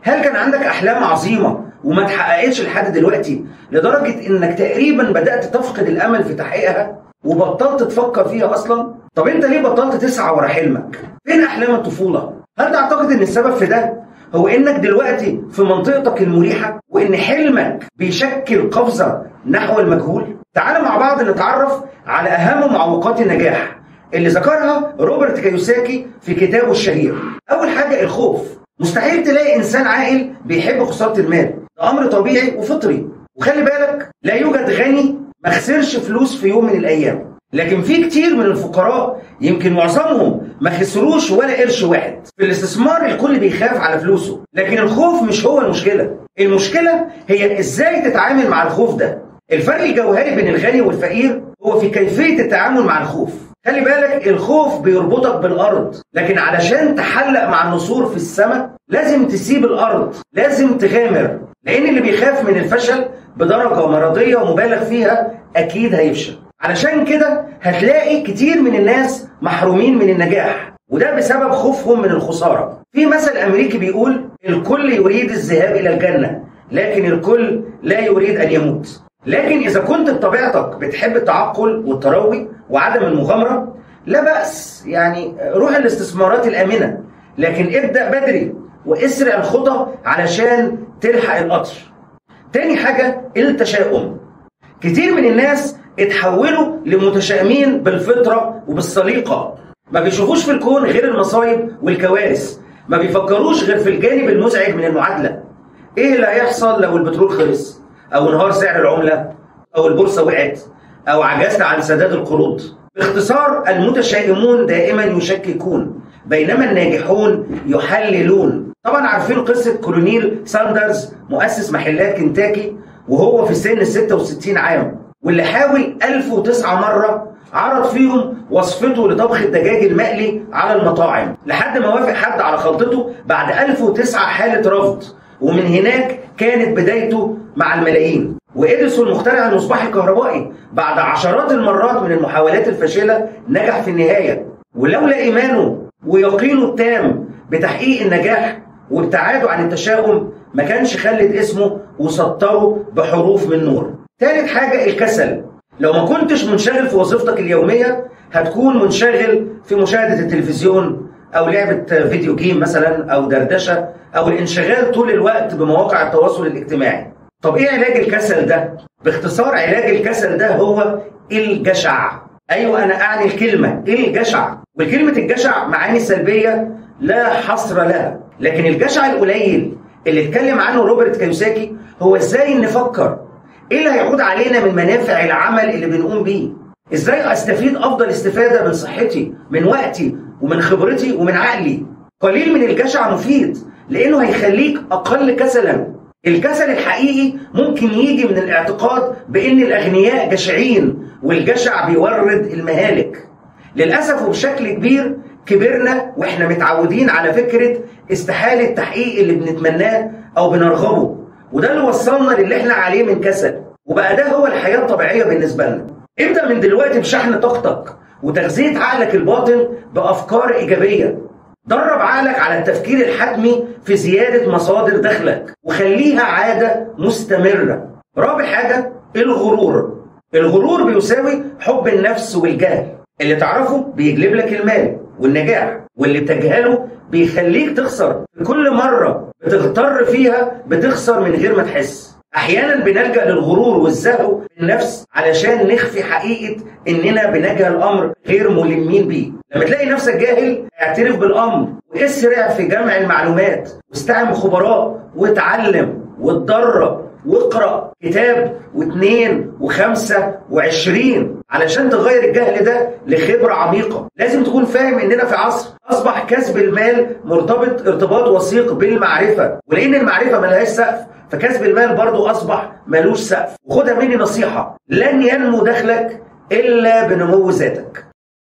هل كان عندك أحلام عظيمة وما اتحققتش لحد دلوقتي لدرجة إنك تقريبا بدأت تفقد الأمل في تحقيقها وبطلت تفكر فيها أصلا؟ طب أنت ليه بطلت تسعى ورا حلمك؟ فين أحلام الطفولة؟ هل تعتقد إن السبب في ده هو إنك دلوقتي في منطقتك المريحة وإن حلمك بيشكل قفزة نحو المجهول؟ تعال مع بعض نتعرف على أهم معوقات النجاح اللي ذكرها روبرت كيوساكي في كتابه الشهير. أول حاجة الخوف. مستحيل تلاقي إنسان عاقل بيحب خسارة المال، ده أمر طبيعي وفطري. وخلي بالك لا يوجد غني ما خسرش فلوس في يوم من الأيام، لكن في كتير من الفقراء يمكن معظمهم ما خسروش ولا قرش واحد. في الاستثمار الكل بيخاف على فلوسه، لكن الخوف مش هو المشكلة. المشكلة هي إزاي تتعامل مع الخوف ده. الفرق الجوهري بين الغني والفقير هو في كيفية التعامل مع الخوف. خلي بالك الخوف بيربطك بالأرض، لكن علشان تحلق مع النسور في السماء لازم تسيب الأرض، لازم تغامر، لأن اللي بيخاف من الفشل بدرجة مرضية ومبالغ فيها أكيد هيفشل. علشان كده هتلاقي كتير من الناس محرومين من النجاح، وده بسبب خوفهم من الخسارة. في مثل أمريكي بيقول الكل يريد الذهاب إلى الجنة، لكن الكل لا يريد أن يموت. لكن إذا كنت بطبيعتك بتحب التعقل والتروي وعدم المغامرة لا بأس، يعني روح الاستثمارات الآمنة، لكن ابدأ بدري واسرع الخطى علشان تلحق القطر. تاني حاجة التشاؤم. كتير من الناس اتحولوا لمتشائمين بالفطرة وبالسليقة، ما بيشوفوش في الكون غير المصايب والكوارث، ما بيفكروش غير في الجانب المزعج من المعادلة. ايه اللي هيحصل لو البترول خلص، او انهار سعر العملة، او البورصة وقعت، او عجزت عن سداد القروض. باختصار المتشائمون دائما يشككون بينما الناجحون يحللون. طبعا عارفين قصة كولونيل ساندرز مؤسس محلات كنتاكي وهو في سن 66 عام، واللي حاول 1009 مرة عرض فيهم وصفته لطبخ الدجاج المقلي على المطاعم لحد ما وافق حد على خلطته بعد 1009 حالة رفض، ومن هناك كانت بدايته مع الملايين. وإديسون مخترع المصباح الكهربائي بعد عشرات المرات من المحاولات الفاشلة نجح في النهاية، ولولا إيمانه ويقينه التام بتحقيق النجاح وابتعاده عن التشاؤم ما كانش خلد اسمه وسطره بحروف من نور. ثالث حاجة الكسل. لو ما كنتش منشغل في وظيفتك اليومية هتكون منشغل في مشاهدة التلفزيون أو لعبة فيديو جيم مثلا، أو دردشة، أو الانشغال طول الوقت بمواقع التواصل الاجتماعي. طب إيه علاج الكسل ده؟ باختصار علاج الكسل ده هو الجشع. أيوة أنا أعني الكلمة الجشع، والكلمة الجشع معاني سلبية لا حصر لها، لكن الجشع القليل اللي اتكلم عنه روبرت كيوساكي هو إزاي نفكر إيه اللي هيعود علينا من منافع العمل اللي بنقوم بيه، إزاي أستفيد أفضل استفادة من صحتي، من وقتي، ومن خبرتي، ومن عقلي. قليل من الجشع مفيد لأنه هيخليك أقل كسلا. الكسل الحقيقي ممكن يجي من الاعتقاد بأن الأغنياء جشعين والجشع بيورد المهالك. للأسف وبشكل كبير كبرنا وإحنا متعودين على فكرة استحالة تحقيق اللي بنتمناه أو بنرغبه، وده اللي وصلنا للي إحنا عليه من كسل، وبقى ده هو الحياة الطبيعية بالنسبة لنا. ابدأ من دلوقتي بشحن طاقتك وتغذية عقلك الباطن بأفكار إيجابية. درب عقلك على التفكير الحتمي في زيادة مصادر دخلك وخليها عادة مستمرة. رابع حاجة الغرور. الغرور بيساوي حب النفس والجهل. اللي تعرفه بيجلب لك المال والنجاح، واللي بتجهله بيخليك تخسر. كل مرة بتغتر فيها بتخسر من غير ما تحس. أحيانا بنلجأ للغرور والزهو بالنفس علشان نخفي حقيقة إننا بنجهل أمر غير ملمين بيه. لما تلاقي نفسك جاهل اعترف بالأمر واسرع في جمع المعلومات واستعن بخبراء واتعلم واتدرب واقرأ كتاب واثنين وخمسة وعشرين علشان تغير الجهل ده لخبرة عميقة. لازم تكون فاهم إننا في عصر أصبح كسب المال مرتبط ارتباط وثيق بالمعرفة، ولأن المعرفة ملهاش سقف فكسب المال برضو أصبح ملوش سقف. وخدها مني نصيحة، لن ينمو دخلك إلا بنمو ذاتك.